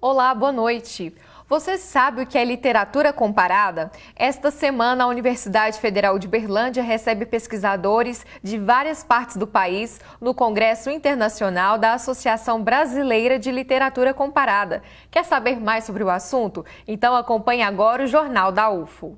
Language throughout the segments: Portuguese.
Olá, boa noite. Você sabe o que é literatura comparada? Esta semana, a Universidade Federal de Uberlândia recebe pesquisadores de várias partes do país no Congresso Internacional da Associação Brasileira de Literatura Comparada. Quer saber mais sobre o assunto? Então acompanhe agora o Jornal da UFO.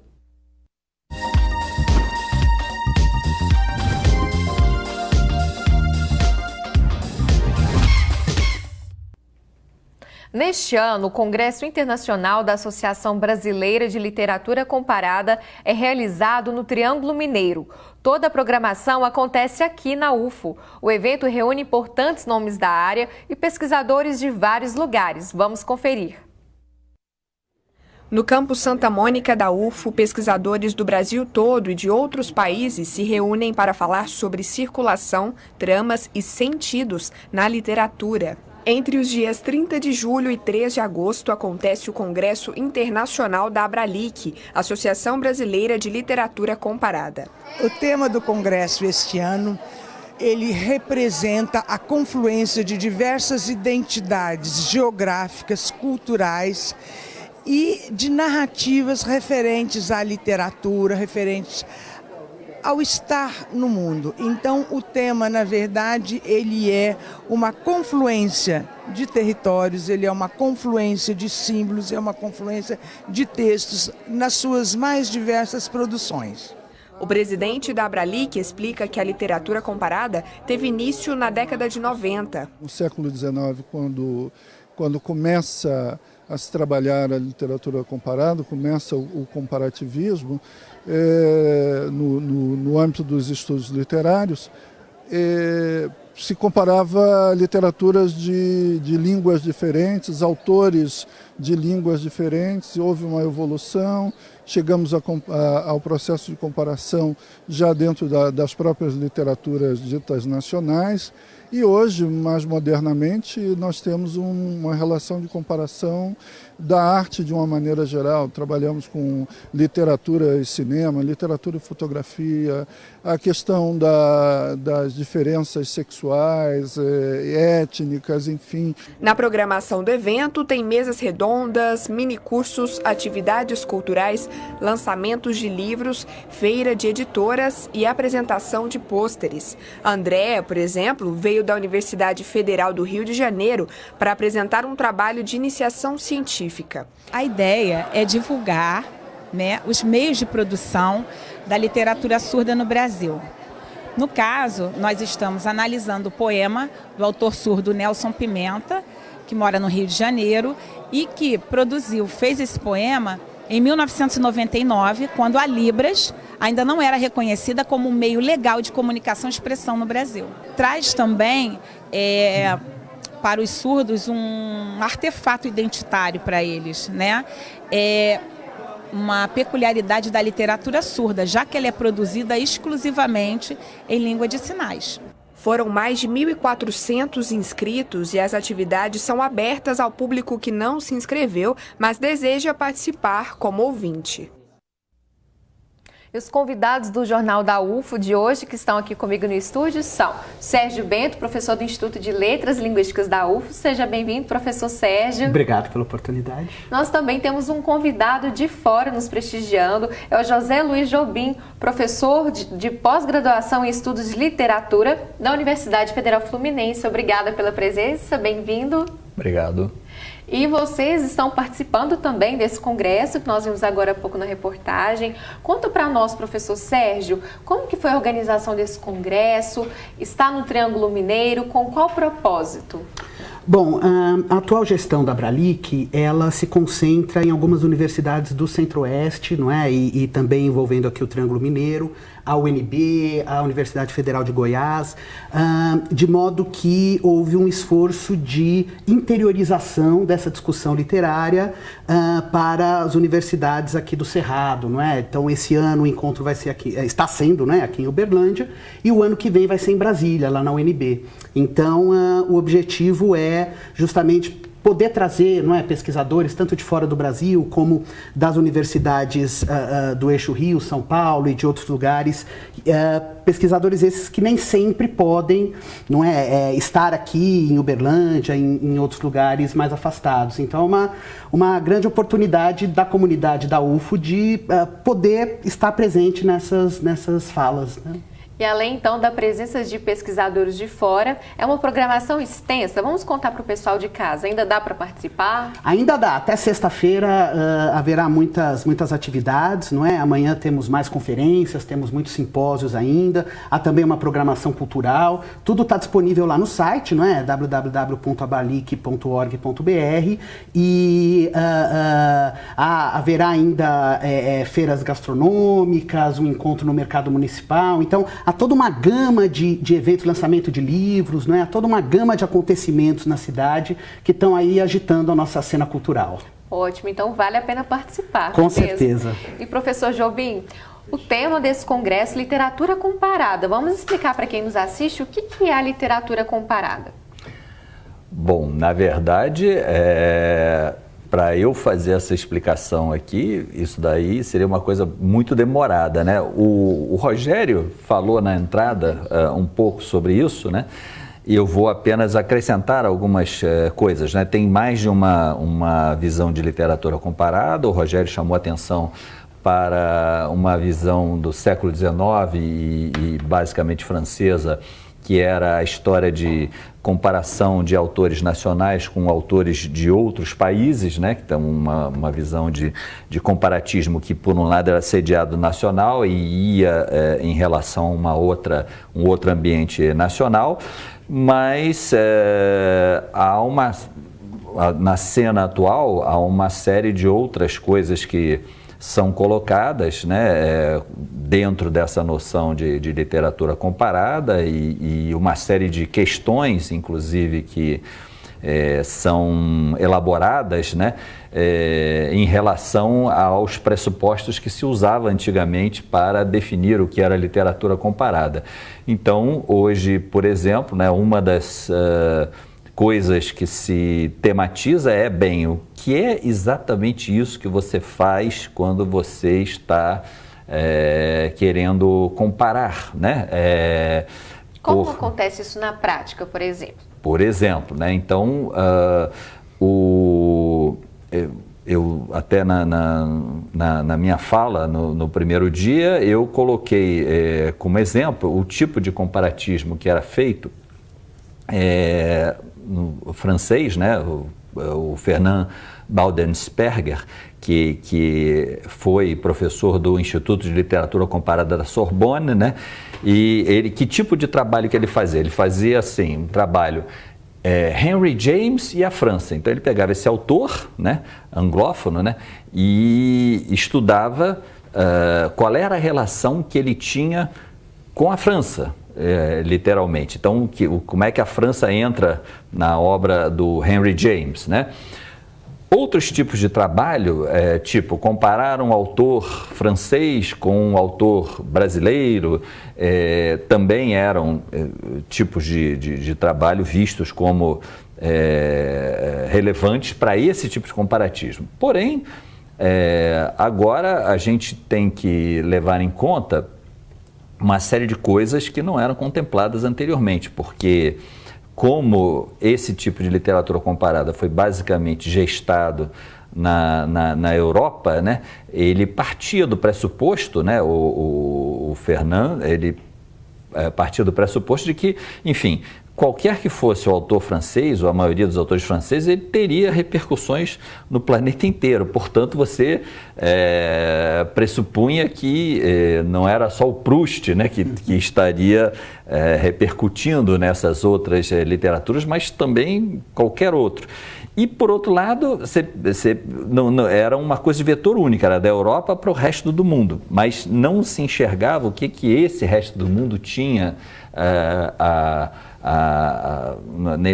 Neste ano, o Congresso Internacional da Associação Brasileira de Literatura Comparada é realizado no Triângulo Mineiro. Toda a programação acontece aqui na UFO. O evento reúne importantes nomes da área e pesquisadores de vários lugares. Vamos conferir. No campus Santa Mônica da UFO, pesquisadores do Brasil todo e de outros países se reúnem para falar sobre circulação, tramas e sentidos na literatura. Entre os dias 30 de julho e 3 de agosto acontece o Congresso Internacional da Abralic, Associação Brasileira de Literatura Comparada. O tema do congresso este ano, ele representa a confluência de diversas identidades geográficas, culturais e de narrativas referentes à literatura, referentes ao estar no mundo. Então, o tema, na verdade, ele é uma confluência de territórios, ele é uma confluência de símbolos, é uma confluência de textos nas suas mais diversas produções. O presidente da Abralic explica que a literatura comparada teve início na década de 90. No século XIX, quando começa a se trabalhar a literatura comparada, começa o comparativismo, no âmbito dos estudos literários, se comparava literaturas de línguas diferentes, autores de línguas diferentes, houve uma evolução, chegamos ao processo de comparação já dentro das próprias literaturas ditas nacionais. E hoje, mais modernamente, nós temos uma relação de comparação da arte de uma maneira geral. Trabalhamos com literatura e cinema, literatura e fotografia, a questão das diferenças sexuais, étnicas, enfim. Na programação do evento tem mesas redondas, minicursos, atividades culturais, lançamentos de livros, feira de editoras e apresentação de pôsteres. Andréa, por exemplo, veio da Universidade Federal do Rio de Janeiro para apresentar um trabalho de iniciação científica. A ideia é divulgar, os meios de produção da literatura surda no Brasil. No caso, nós estamos analisando o poema do autor surdo Nelson Pimenta, que mora no Rio de Janeiro e que fez esse poema em 1999, quando a Libras ainda não era reconhecida como um meio legal de comunicação e expressão no Brasil. Traz também para os surdos um artefato identitário para eles, uma peculiaridade da literatura surda, já que ela é produzida exclusivamente em língua de sinais. Foram mais de 1.400 inscritos e as atividades são abertas ao público que não se inscreveu, mas deseja participar como ouvinte. E os convidados do Jornal da UFO de hoje, que estão aqui comigo no estúdio, são Sérgio Bento, professor do Instituto de Letras Linguísticas da UFO. Seja bem-vindo, professor Sérgio. Obrigado pela oportunidade. Nós também temos um convidado de fora nos prestigiando, é o José Luiz Jobim, professor de pós-graduação em estudos de literatura da Universidade Federal Fluminense. Obrigada pela presença, bem-vindo. Obrigado. E vocês estão participando também desse congresso, que nós vimos agora há pouco na reportagem. Conta para nós, professor Sérgio, como que foi a organização desse congresso? Está no Triângulo Mineiro, com qual propósito? Bom, a atual gestão da Abralic, ela se concentra em algumas universidades do Centro-Oeste, não é? E também envolvendo aqui o Triângulo Mineiro, a UNB, a Universidade Federal de Goiás, de modo que houve um esforço de interiorização dessa discussão literária para as universidades aqui do Cerrado, não é? Então, esse ano o encontro vai ser aqui, está sendo, né, aqui em Uberlândia, e o ano que vem vai ser em Brasília, lá na UNB. Então, o objetivo é justamente poder trazer, não é, pesquisadores tanto de fora do Brasil como das universidades do eixo Rio, São Paulo e de outros lugares, pesquisadores esses que nem sempre podem, não é, estar aqui em Uberlândia, em outros lugares mais afastados. Então é uma grande oportunidade da comunidade da UFO de poder estar presente nessas falas, né? E além, então, da presença de pesquisadores de fora, é uma programação extensa. Vamos contar para o pessoal de casa. Ainda dá para participar? Ainda dá. Até sexta-feira haverá muitas atividades, não é? Amanhã temos mais conferências, temos muitos simpósios ainda. Há também uma programação cultural. Tudo está disponível lá no site, não é? www.abralic.org.br. E haverá ainda feiras gastronômicas, um encontro no mercado municipal. Então, há toda uma gama de eventos, lançamento de livros, não é? Há toda uma gama de acontecimentos na cidade que estão aí agitando a nossa cena cultural. Ótimo, então vale a pena participar. Com certeza. E professor Jobim, o tema desse congresso, literatura comparada. Vamos explicar para quem nos assiste o que é a literatura comparada? Bom, na verdade, para eu fazer essa explicação aqui, isso daí seria uma coisa muito demorada, né? O Rogério falou na entrada um pouco sobre isso, né? E eu vou apenas acrescentar algumas coisas, né? Tem mais de uma visão de literatura comparada. O Rogério chamou atenção para uma visão do século XIX e basicamente francesa, que era a história de comparação de autores nacionais com autores de outros países, né? Que tem uma visão de comparatismo que, por um lado, era sediado nacional e ia em relação a um outro ambiente nacional, mas na cena atual há uma série de outras coisas que são colocadas, né, dentro dessa noção de literatura comparada e uma série de questões, inclusive, que são elaboradas, né, em relação aos pressupostos que se usava antigamente para definir o que era literatura comparada. Então, hoje, por exemplo, né, uma das coisas que se tematiza o que é exatamente isso que você faz quando você está querendo comparar, né? Como acontece isso na prática, por exemplo? Por exemplo, né? Então, eu até na minha fala no primeiro dia, eu coloquei como exemplo o tipo de comparatismo que era feito no francês, né? O Fernand Baudensperger, que foi professor do Instituto de Literatura Comparada da Sorbonne, né? E que tipo de trabalho que ele fazia? Ele fazia assim, um trabalho Henry James e a França. Então ele pegava esse autor, né, anglófono, né, e estudava qual era a relação que ele tinha com a França. Literalmente. Então, como é que a França entra na obra do Henry James, né? Outros tipos de trabalho, tipo comparar um autor francês com um autor brasileiro, também eram tipos de trabalho vistos como relevantes para esse tipo de comparatismo. Porém, agora a gente tem que levar em conta uma série de coisas que não eram contempladas anteriormente, porque como esse tipo de literatura comparada foi basicamente gestado na Europa, né, ele partia do pressuposto, né, o Fernand, ele partia do pressuposto de que, enfim, qualquer que fosse o autor francês, ou a maioria dos autores franceses, ele teria repercussões no planeta inteiro. Portanto, você pressupunha que não era só o Proust, né, que estaria repercutindo nessas outras literaturas, mas também qualquer outro. E, por outro lado, não, era uma coisa de vetor única, era da Europa para o resto do mundo, mas não se enxergava o que esse resto do mundo tinha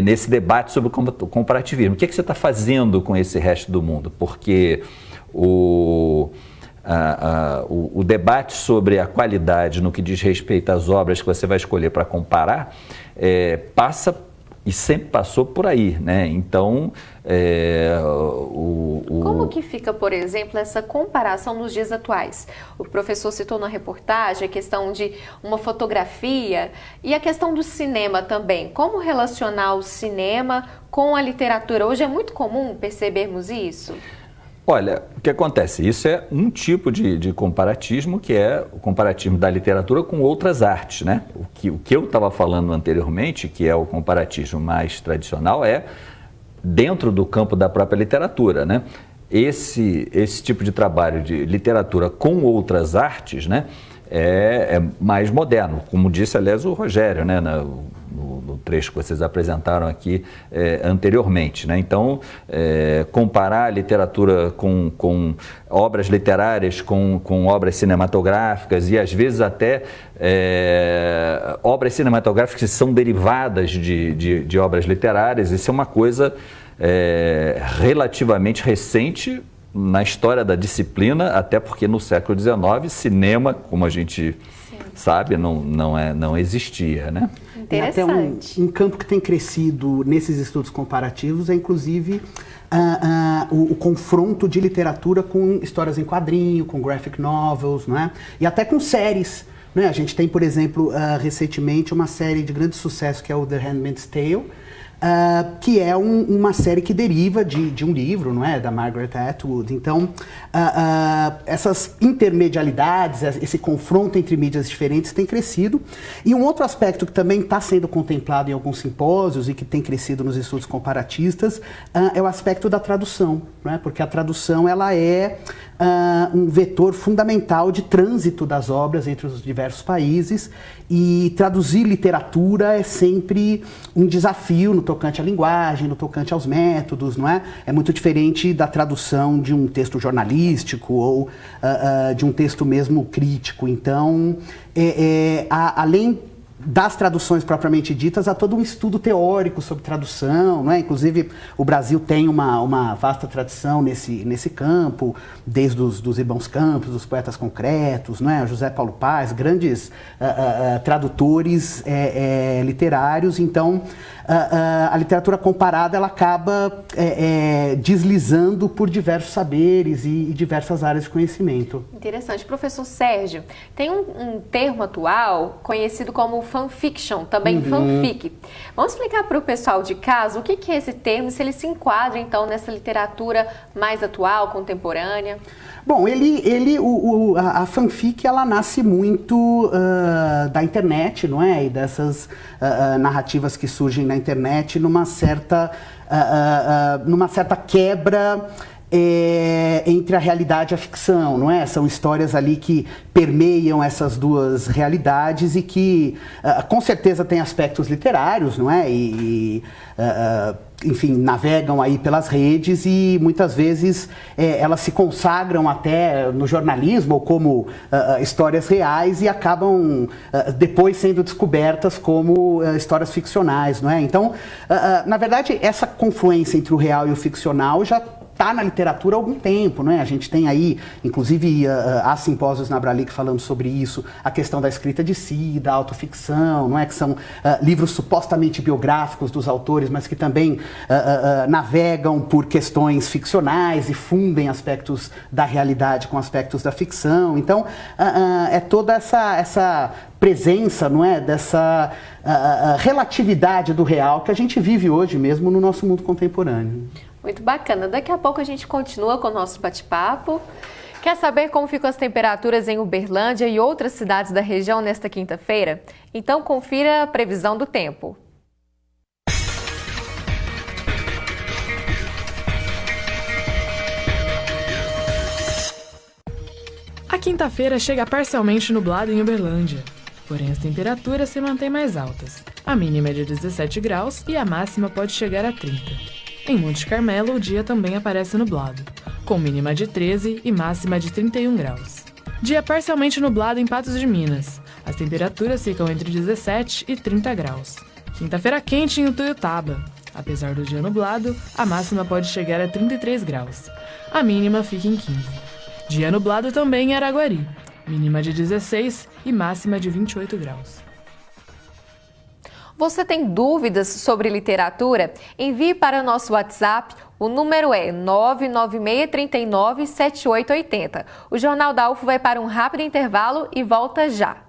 nesse debate sobre o comparativismo. O que você está fazendo com esse resto do mundo? Porque o debate sobre a qualidade no que diz respeito às obras que você vai escolher para comparar passa e sempre passou por aí, né? Então, Como que fica, por exemplo, essa comparação nos dias atuais? O professor citou na reportagem a questão de uma fotografia e a questão do cinema também. Como relacionar o cinema com a literatura? Hoje é muito comum percebermos isso? Olha, o que acontece? Isso é um tipo de comparatismo, que é o comparatismo da literatura com outras artes, né? O que eu estava falando anteriormente, que é o comparatismo mais tradicional, é dentro do campo da própria literatura, né? Esse tipo de trabalho de literatura com outras artes, né, é mais moderno, como disse, aliás, o Rogério, né, no trecho que vocês apresentaram aqui anteriormente, né? Então, comparar a literatura com obras literárias, com obras cinematográficas e, às vezes, até obras cinematográficas que são derivadas de obras literárias, isso é uma coisa relativamente recente na história da disciplina, até porque no século XIX, cinema, como a gente sabe, não existia, né? Interessante. Até um campo que tem crescido nesses estudos comparativos é, inclusive, o confronto de literatura com histórias em quadrinho, com graphic novels, não é? E até com séries. Né? A gente tem, por exemplo, recentemente uma série de grande sucesso que é o The Handmaid's Tale, que é uma série que deriva de um livro, não é, da Margaret Atwood. Então, essas intermedialidades, esse confronto entre mídias diferentes tem crescido. E um outro aspecto que também está sendo contemplado em alguns simpósios e que tem crescido nos estudos comparatistas é o aspecto da tradução, né? Porque a tradução ela é um vetor fundamental de trânsito das obras entre os diversos países, e traduzir literatura é sempre um desafio no tocante à linguagem, no tocante aos métodos, não é? É muito diferente da tradução de um texto jornalístico ou de um texto mesmo crítico. Então, além das traduções propriamente ditas, há todo um estudo teórico sobre tradução, não é? Inclusive, o Brasil tem uma vasta tradição nesse campo, desde os irmãos Campos, dos poetas concretos, não é? José Paulo Paz, grandes tradutores literários. Então, a literatura comparada ela acaba deslizando por diversos saberes e diversas áreas de conhecimento. Interessante. Professor Sérgio, tem um termo atual conhecido como fanfiction, também fanfic. Vamos explicar para o pessoal de casa o que é esse termo, se ele se enquadra então nessa literatura mais atual, contemporânea? Bom, a fanfic ela nasce muito da internet, não é? E dessas narrativas que surgem na internet numa certa quebra entre a realidade e a ficção, não é? São histórias ali que permeiam essas duas realidades e que com certeza têm aspectos literários, não é? Enfim, navegam aí pelas redes e muitas vezes elas se consagram até no jornalismo ou como histórias reais e acabam depois sendo descobertas como histórias ficcionais, não é? Então, na verdade, essa confluência entre o real e o ficcional já está na literatura há algum tempo, não é? A gente tem aí, inclusive, há simpósios na Abralic falando sobre isso, a questão da escrita de si, da autoficção, não é? Que são livros supostamente biográficos dos autores, mas que também navegam por questões ficcionais e fundem aspectos da realidade com aspectos da ficção. Então, é toda essa presença, não é? Dessa relatividade do real que a gente vive hoje mesmo no nosso mundo contemporâneo. Muito bacana. Daqui a pouco a gente continua com o nosso bate-papo. Quer saber como ficam as temperaturas em Uberlândia e outras cidades da região nesta quinta-feira? Então confira a previsão do tempo. A quinta-feira chega parcialmente nublada em Uberlândia, porém as temperaturas se mantêm mais altas. A mínima é de 17 graus e a máxima pode chegar a 30. Em Monte Carmelo, o dia também aparece nublado, com mínima de 13 e máxima de 31 graus. Dia parcialmente nublado em Patos de Minas. As temperaturas ficam entre 17 e 30 graus. Quinta-feira quente em Utuiutaba. Apesar do dia nublado, a máxima pode chegar a 33 graus. A mínima fica em 15. Dia nublado também em Araguari. Mínima de 16 e máxima de 28 graus. Você tem dúvidas sobre literatura? Envie para o nosso WhatsApp. O número é 996397880. O Jornal da UFO vai para um rápido intervalo e volta já.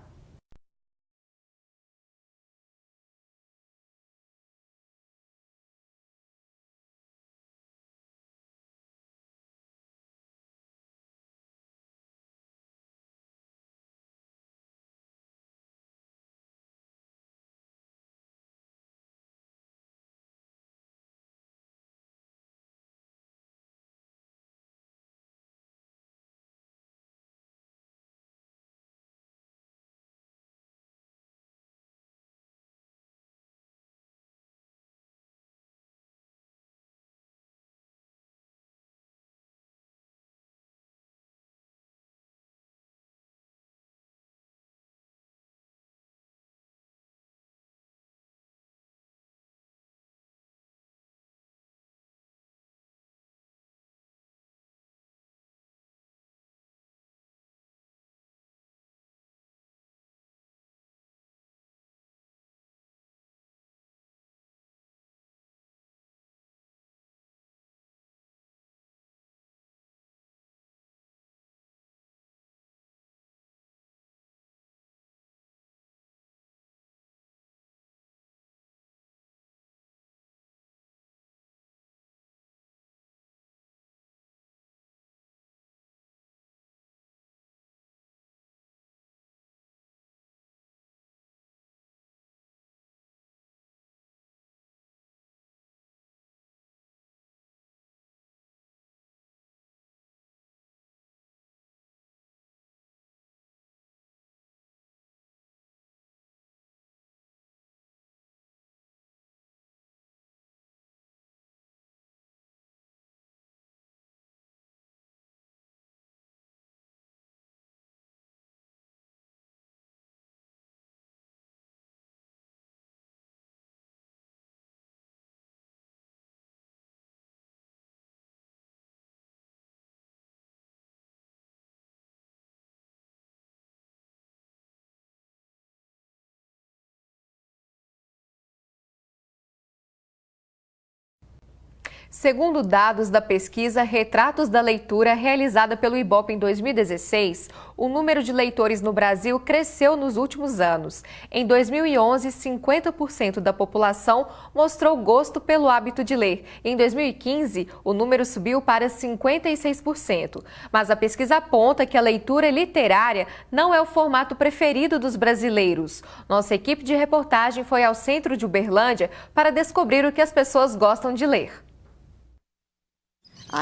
Segundo dados da pesquisa Retratos da Leitura, realizada pelo IBOPE em 2016, o número de leitores no Brasil cresceu nos últimos anos. Em 2011, 50% da população mostrou gosto pelo hábito de ler. Em 2015, o número subiu para 56%. Mas a pesquisa aponta que a leitura literária não é o formato preferido dos brasileiros. Nossa equipe de reportagem foi ao centro de Uberlândia para descobrir o que as pessoas gostam de ler.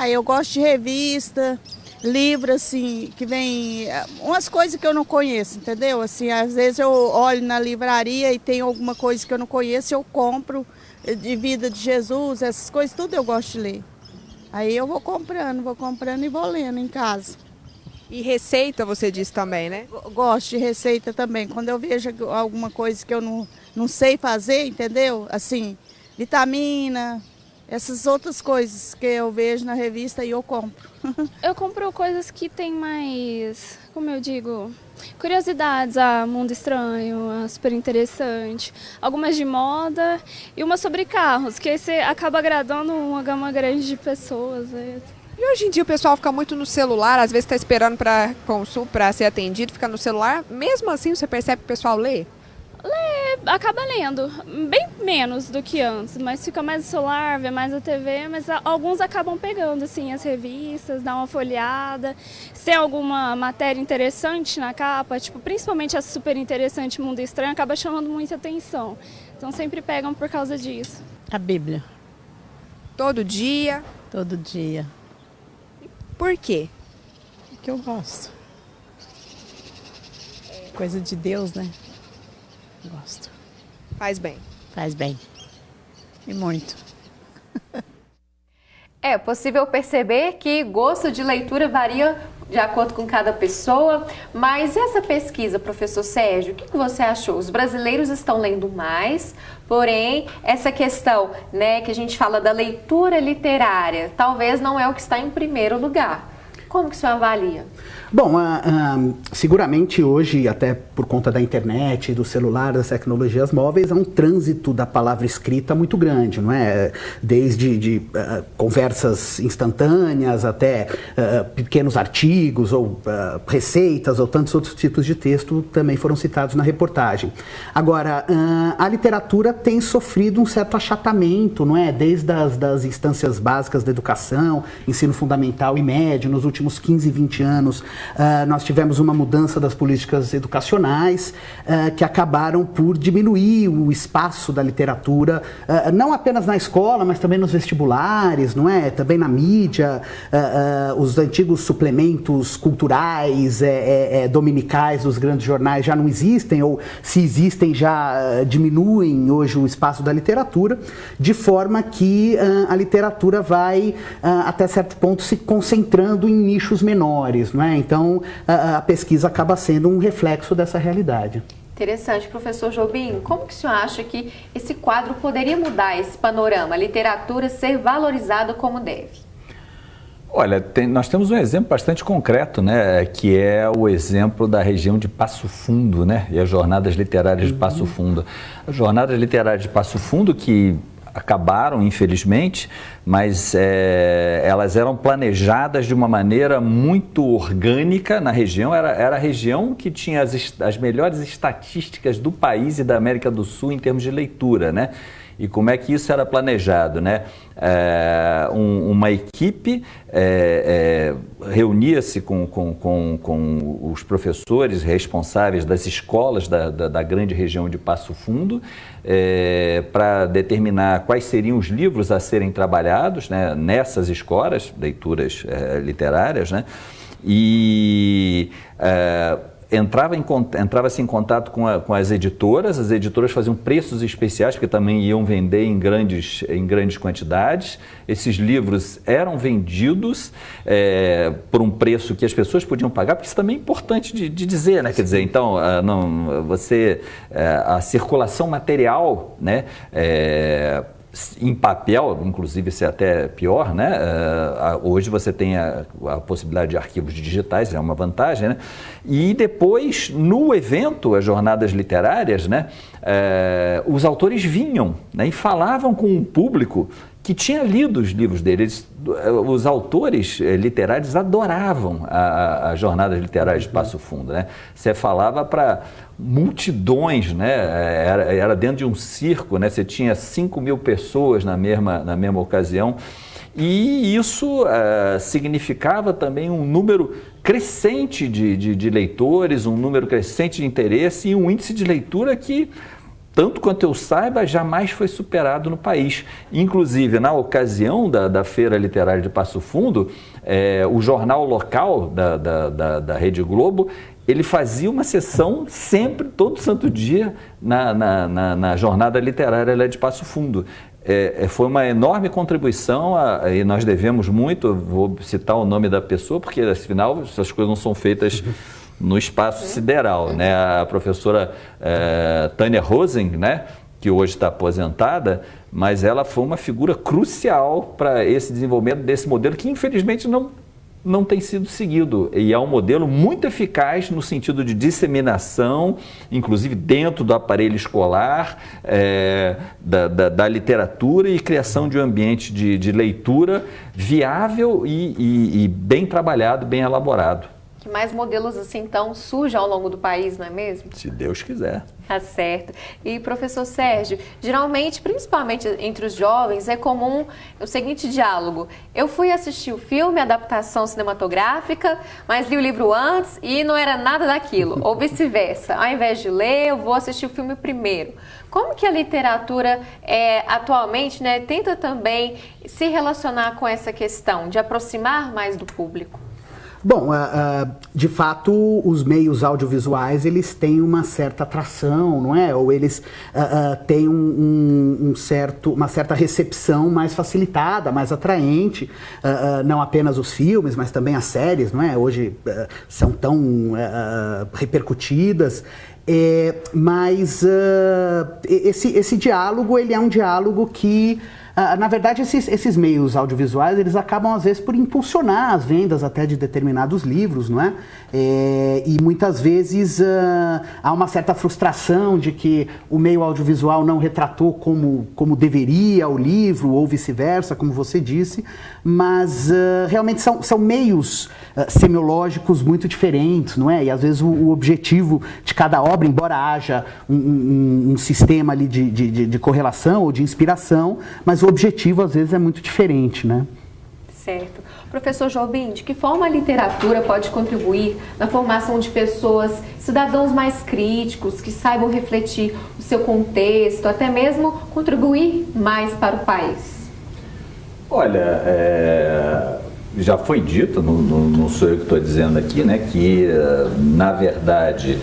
Eu gosto de revista, livro, assim, que vem umas coisas que eu não conheço, entendeu? Assim, às vezes eu olho na livraria e tem alguma coisa que eu não conheço, eu compro, de vida de Jesus, essas coisas, tudo eu gosto de ler. Aí eu vou comprando e vou lendo em casa. E receita você disse também, né? Gosto de receita também. Quando eu vejo alguma coisa que eu não sei fazer, entendeu? Assim, vitamina... Essas outras coisas que eu vejo na revista e eu compro. Eu compro coisas que tem mais, como eu digo, curiosidades, Mundo Estranho, Super Interessante, algumas de moda e uma sobre carros, que aí você acaba agradando uma gama grande de pessoas. E hoje em dia o pessoal fica muito no celular, às vezes está esperando para ser atendido, fica no celular. Mesmo assim você percebe que o pessoal lê? Acaba lendo, bem menos do que antes, mas fica mais no celular, vê mais a TV, mas alguns acabam pegando assim, as revistas, dá uma folheada. Se tem alguma matéria interessante na capa, tipo, principalmente essa Super Interessante Mundo Estranho, acaba chamando muita atenção. Então sempre pegam por causa disso. A Bíblia. Todo dia? Todo dia. Por quê? Porque eu gosto. Coisa de Deus, né? Gosto. Faz bem. Faz bem. E muito. É possível perceber que gosto de leitura varia de acordo com cada pessoa, mas essa pesquisa, professor Sérgio, o que você achou? Os brasileiros estão lendo mais, porém, essa questão, né, que a gente fala da leitura literária, talvez não é o que está em primeiro lugar. Como que o senhor avalia? Bom, seguramente hoje, até por conta da internet, do celular, das tecnologias móveis, há um trânsito da palavra escrita muito grande, não é? Desde conversas instantâneas até pequenos artigos ou receitas ou tantos outros tipos de texto também foram citados na reportagem. Agora, a literatura tem sofrido um certo achatamento, não é? Desde das instâncias básicas da educação, ensino fundamental e médio, nos últimos 15, 20 anos, nós tivemos uma mudança das políticas educacionais que acabaram por diminuir o espaço da literatura, não apenas na escola, mas também nos vestibulares, não é? Também na mídia, os antigos suplementos culturais, dominicais dos grandes jornais já não existem, ou se existem já diminuem hoje o espaço da literatura, de forma que a literatura vai até certo ponto se concentrando em nichos menores, não é? Então, a pesquisa acaba sendo um reflexo dessa realidade. Interessante. Professor Jobim, como que o senhor acha que esse quadro poderia mudar esse panorama, a literatura ser valorizada como deve? Olha, nós temos um exemplo bastante concreto, né, que é o exemplo da região de Passo Fundo, né, e as jornadas literárias de Passo Fundo. As jornadas literárias de Passo Fundo que acabaram, infelizmente, mas elas eram planejadas de uma maneira muito orgânica na região. Era a região que tinha as melhores estatísticas do país e da América do Sul em termos de leitura, né? E como é que isso era planejado, né? Uma equipe reunia-se com os professores responsáveis das escolas da grande região de Passo Fundo para determinar quais seriam os livros a serem trabalhados, né, nessas escolas, leituras literárias, né? E entrava-se em contato com as editoras faziam preços especiais, porque também iam vender em grandes quantidades. Esses livros eram vendidos por um preço que as pessoas podiam pagar, porque isso também é importante de dizer, né? Quer dizer, então, a circulação material, né? Em papel, inclusive isso é até pior, né? Hoje você tem a possibilidade de arquivos digitais, é uma vantagem, né? E depois, no evento, as jornadas literárias, né? Os autores vinham, né? E falavam com o público que tinha lido os livros deles. Os autores literários adoravam as jornadas literárias de Passo Fundo, né? Você falava para multidões, né? Era dentro de um circo, né? Você tinha 5.000 pessoas na mesma ocasião, e isso significava também um número crescente de leitores, um número crescente de interesse e um índice de leitura que, tanto quanto eu saiba, jamais foi superado no país. Inclusive, na ocasião da Feira Literária de Passo Fundo, o jornal local da Rede Globo, ele fazia uma sessão sempre, todo santo dia, na jornada literária de Passo Fundo. Foi uma enorme contribuição e nós devemos muito, vou citar o nome da pessoa, porque afinal essas coisas não são feitas no espaço sideral, né? A professora Tânia Rosen, né, que hoje está aposentada, mas ela foi uma figura crucial para esse desenvolvimento desse modelo que infelizmente não tem sido seguido, e é um modelo muito eficaz no sentido de disseminação, inclusive dentro do aparelho escolar, da literatura e criação de um ambiente de leitura viável e bem trabalhado, bem elaborado. Que mais modelos assim, então, surjam ao longo do país, não é mesmo? Se Deus quiser. Tá certo. E, professor Sérgio, geralmente, principalmente entre os jovens, é comum o seguinte diálogo: eu fui assistir o filme, a adaptação cinematográfica, mas li o livro antes e não era nada daquilo, ou vice-versa. Ao invés de ler, eu vou assistir o filme primeiro. Como que a literatura atualmente, né, tenta também se relacionar com essa questão de aproximar mais do público? Bom, de fato, os meios audiovisuais, eles têm uma certa atração, não é? Ou eles têm uma certa recepção mais facilitada, mais atraente, não apenas os filmes, mas também as séries, não é? Hoje são tão repercutidas. Mas esse diálogo, ele é um diálogo que, na verdade, esses meios audiovisuais, eles acabam, às vezes, por impulsionar as vendas até de determinados livros, não é? E muitas vezes há uma certa frustração de que o meio audiovisual não retratou como deveria o livro, ou vice-versa, como você disse, mas realmente são meios semiológicos muito diferentes, não é? E às vezes o objetivo de cada obra, embora haja um sistema ali de correlação ou de inspiração, mas o objetivo às vezes é muito diferente, né? Certo. Professor Jobim, de que forma a literatura pode contribuir na formação de pessoas, cidadãos mais críticos, que saibam refletir o seu contexto, até mesmo contribuir mais para o país? Olha, já foi dito, não sou eu que estou dizendo aqui, né, que na verdade,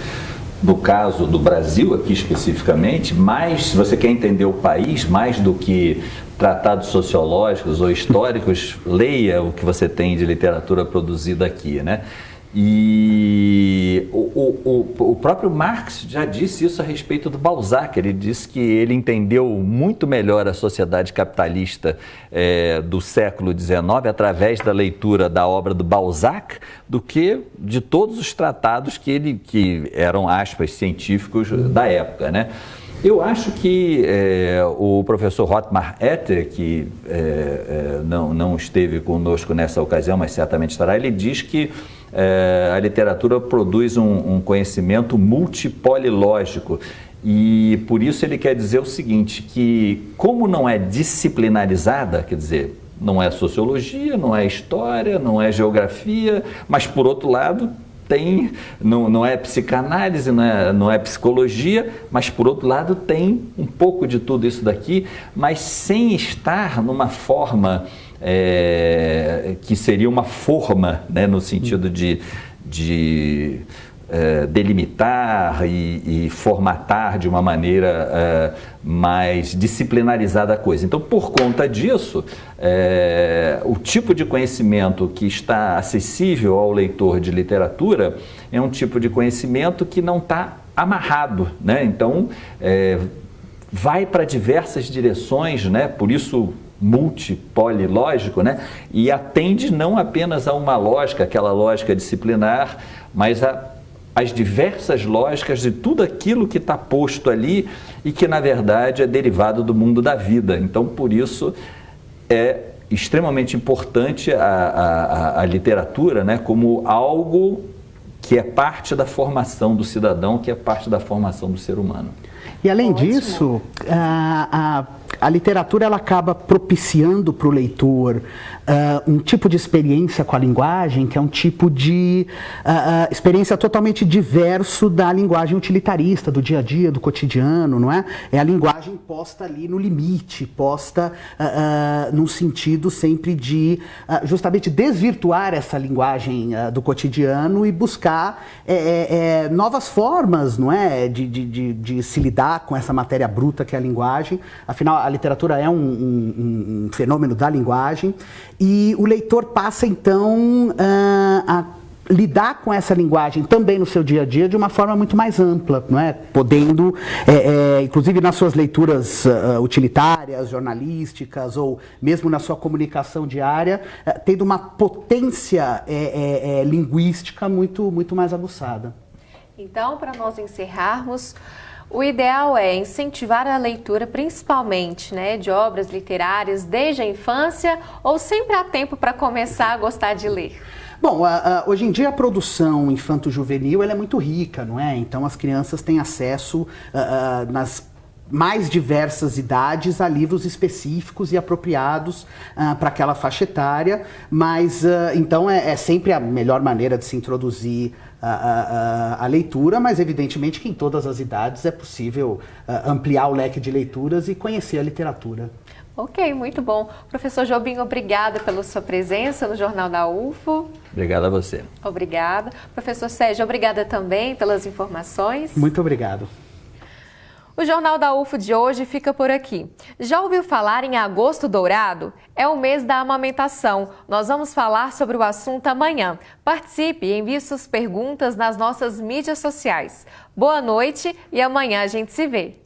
no caso do Brasil aqui especificamente, mais, se você quer entender o país, mais do que tratados sociológicos ou históricos, leia o que você tem de literatura produzida aqui, né? E o próprio Marx já disse isso a respeito do Balzac. Ele disse que ele entendeu muito melhor a sociedade capitalista do século XIX através da leitura da obra do Balzac do que de todos os tratados que eram, aspas, científicos da época, né? Eu acho que o professor Hotmar Etter, que não esteve conosco nessa ocasião, mas certamente estará, ele diz que a literatura produz um conhecimento multipolilógico e por isso ele quer dizer o seguinte, que como não é disciplinarizada, quer dizer, não é sociologia, não é história, não é geografia, mas por outro lado não é psicanálise, não é psicologia, mas por outro lado tem um pouco de tudo isso daqui, mas sem estar numa forma que seria uma forma, né, no sentido de delimitar e formatar de uma maneira mais disciplinarizada a coisa. Então, por conta disso, o tipo de conhecimento que está acessível ao leitor de literatura é um tipo de conhecimento que não está amarrado, né? Então, vai para diversas direções, né? Por isso multipolilógico, né? E atende não apenas a uma lógica, aquela lógica disciplinar, mas as diversas lógicas de tudo aquilo que está posto ali e que, na verdade, é derivado do mundo da vida. Então, por isso, é extremamente importante a literatura, né, como algo que é parte da formação do cidadão, que é parte da formação do ser humano. E, além disso, a literatura ela acaba propiciando para o leitor um tipo de experiência com a linguagem, que é um tipo de experiência totalmente diverso da linguagem utilitarista, do dia a dia, do cotidiano, não é? É a linguagem posta ali no limite, posta num sentido sempre de justamente desvirtuar essa linguagem do cotidiano e buscar novas formas, não é? De se lidar com essa matéria bruta que é a linguagem. Afinal, a literatura é um fenômeno da linguagem e o leitor passa então a lidar com essa linguagem também no seu dia a dia de uma forma muito mais ampla, não é? Podendo, inclusive nas suas leituras utilitárias, jornalísticas ou mesmo na sua comunicação diária, tendo uma potência linguística muito mais aguçada. Então, para nós encerrarmos, o ideal é incentivar a leitura, principalmente, né, de obras literárias desde a infância, ou sempre há tempo para começar a gostar de ler? Bom, hoje em dia a produção infanto-juvenil ela é muito rica, não é? Então as crianças têm acesso nas mais diversas idades a livros específicos e apropriados para aquela faixa etária, mas então é sempre a melhor maneira de se introduzir a leitura, mas evidentemente que em todas as idades é possível ampliar o leque de leituras e conhecer a literatura. Ok, muito bom. Professor Jobim, obrigada pela sua presença no Jornal da UFO. Obrigado a você. Obrigada. Professor Sérgio, obrigada também pelas informações. Muito obrigado. O Jornal da UFO de hoje fica por aqui. Já ouviu falar em Agosto Dourado? É o mês da amamentação. Nós vamos falar sobre o assunto amanhã. Participe e envie suas perguntas nas nossas mídias sociais. Boa noite e amanhã a gente se vê.